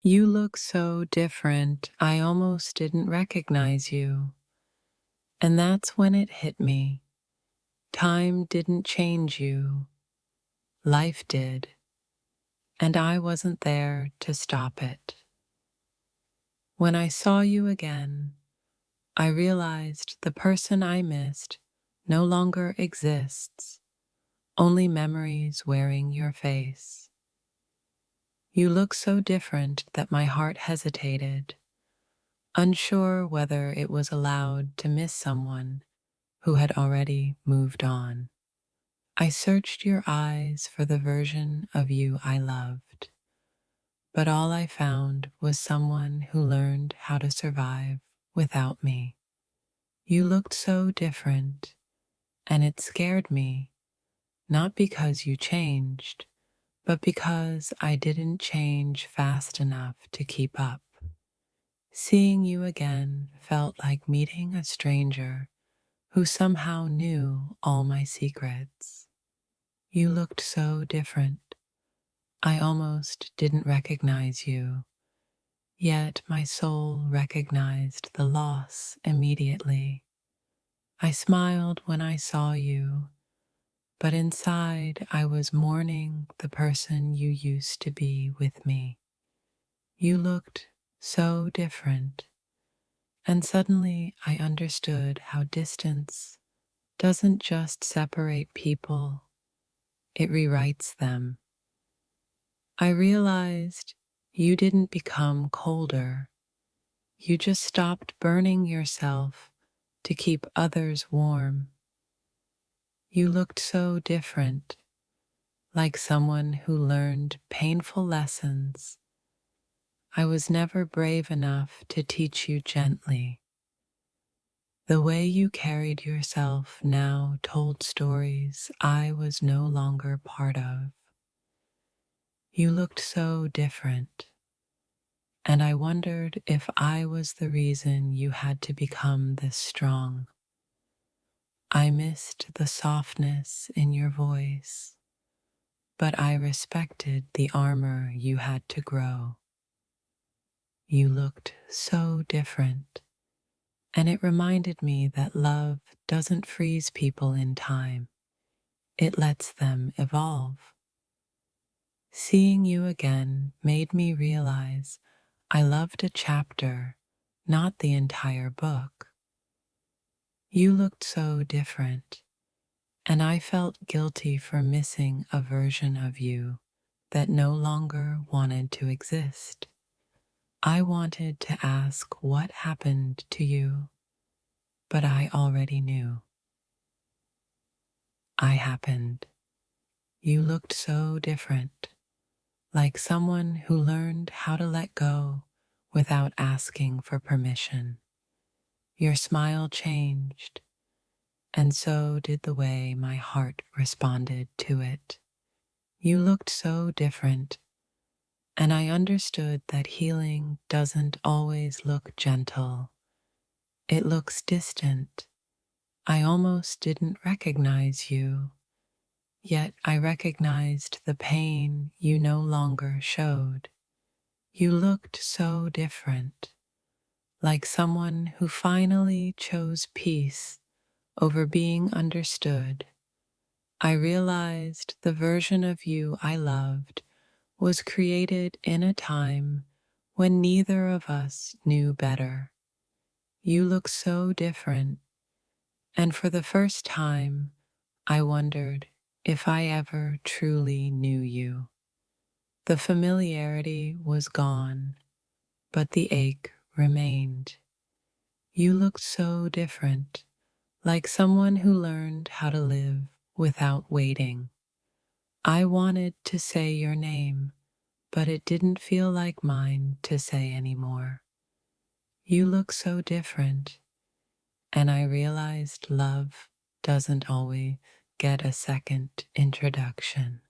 You look so different, I almost didn't recognize you. And that's when it hit me. Time didn't change you, life did, and I wasn't there to stop it. When I saw you again, I realized the person I missed no longer exists, only memories wearing your face. You look so different that my heart hesitated, unsure whether it was allowed to miss someone who had already moved on. I searched your eyes for the version of you I loved, but all I found was someone who learned how to survive without me. You looked so different, and it scared me, not because you changed, but because I didn't change fast enough to keep up. Seeing you again felt like meeting a stranger who somehow knew all my secrets. You looked so different. I almost didn't recognize you, yet my soul recognized the loss immediately. I smiled when I saw you, but inside I was mourning the person you used to be with me. You looked so different, and suddenly I understood how distance doesn't just separate people, it rewrites them. I realized you didn't become colder, you just stopped burning yourself to keep others warm. You looked so different, like someone who learned painful lessons I was never brave enough to teach you gently. The way you carried yourself now told stories I was no longer part of. You looked so different, and I wondered if I was the reason you had to become this strong. I missed the softness in your voice, but I respected the armor you had to grow. You looked so different, and it reminded me that love doesn't freeze people in time, it lets them evolve. Seeing you again made me realize I loved a chapter, not the entire book. You looked so different, and I felt guilty for missing a version of you that no longer wanted to exist. I wanted to ask what happened to you, but I already knew. I happened. You looked so different, like someone who learned how to let go without asking for permission. Your smile changed, and so did the way my heart responded to it. You looked so different, and I understood that healing doesn't always look gentle. It looks distant. I almost didn't recognize you, yet I recognized the pain you no longer showed. You looked so different, like someone who finally chose peace over being understood. I realized the version of you I loved was created in a time when neither of us knew better. You look so different, and for the first time, I wondered if I ever truly knew you. The familiarity was gone, but the ache remained. You looked so different, like someone who learned how to live without waiting. I wanted to say your name, but it didn't feel like mine to say anymore. You look so different, and I realized love doesn't always get a second introduction.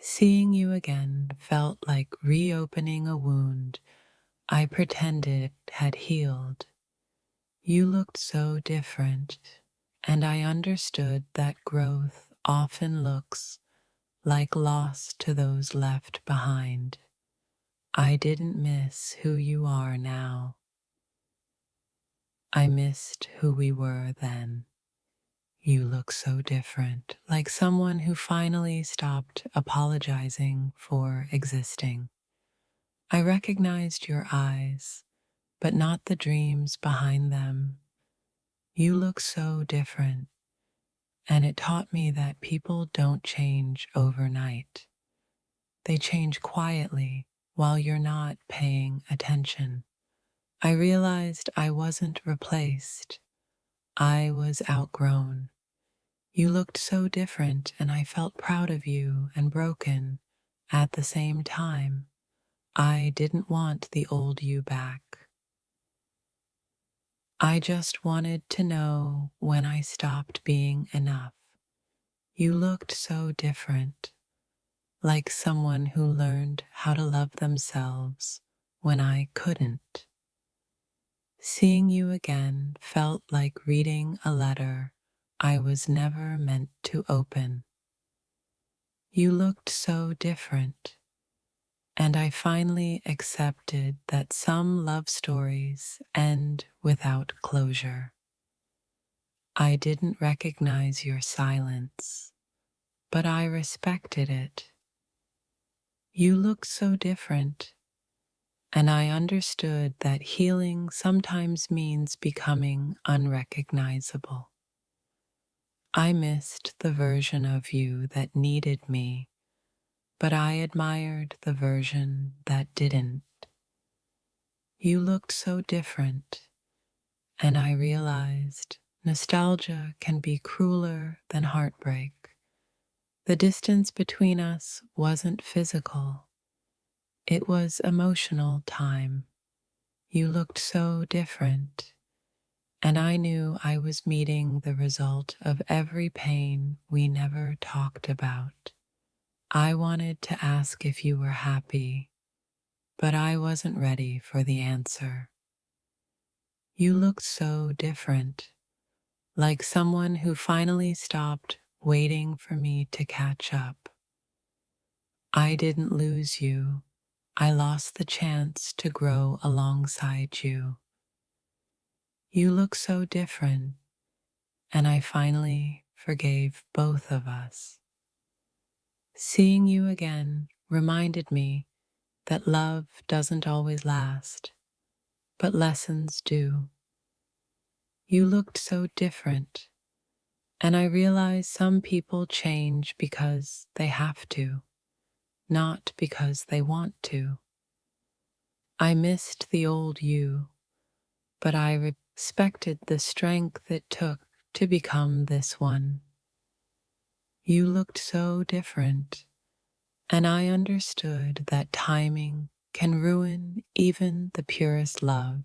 Seeing you again felt like reopening a wound I pretended had healed. You looked so different, and I understood that growth often looks like loss to those left behind. I didn't miss who you are now. I missed who we were then. You look so different, like someone who finally stopped apologizing for existing. I recognized your eyes, but not the dreams behind them. You look so different, and it taught me that people don't change overnight. They change quietly while you're not paying attention. I realized I wasn't replaced. I was outgrown. You looked so different, and I felt proud of you and broken at the same time. I didn't want the old you back. I just wanted to know when I stopped being enough. You looked so different, like someone who learned how to love themselves when I couldn't. Seeing you again felt like reading a letter I was never meant to open. You looked so different, and I finally accepted that some love stories end without closure. I didn't recognize your silence, but I respected it. You looked so different, and I understood that healing sometimes means becoming unrecognizable. I missed the version of you that needed me, but I admired the version that didn't. You looked so different, and I realized nostalgia can be crueler than heartbreak. The distance between us wasn't physical, it was emotional time. You looked so different, and I knew I was meeting the result of every pain we never talked about. I wanted to ask if you were happy, but I wasn't ready for the answer. You looked so different, like someone who finally stopped waiting for me to catch up. I didn't lose you. I lost the chance to grow alongside you. You look so different, and I finally forgave both of us. Seeing you again reminded me that love doesn't always last, but lessons do. You looked so different, and I realized some people change because they have to, not because they want to. I missed the old you, but I respected the strength it took to become this one. You looked so different, and I understood that timing can ruin even the purest love.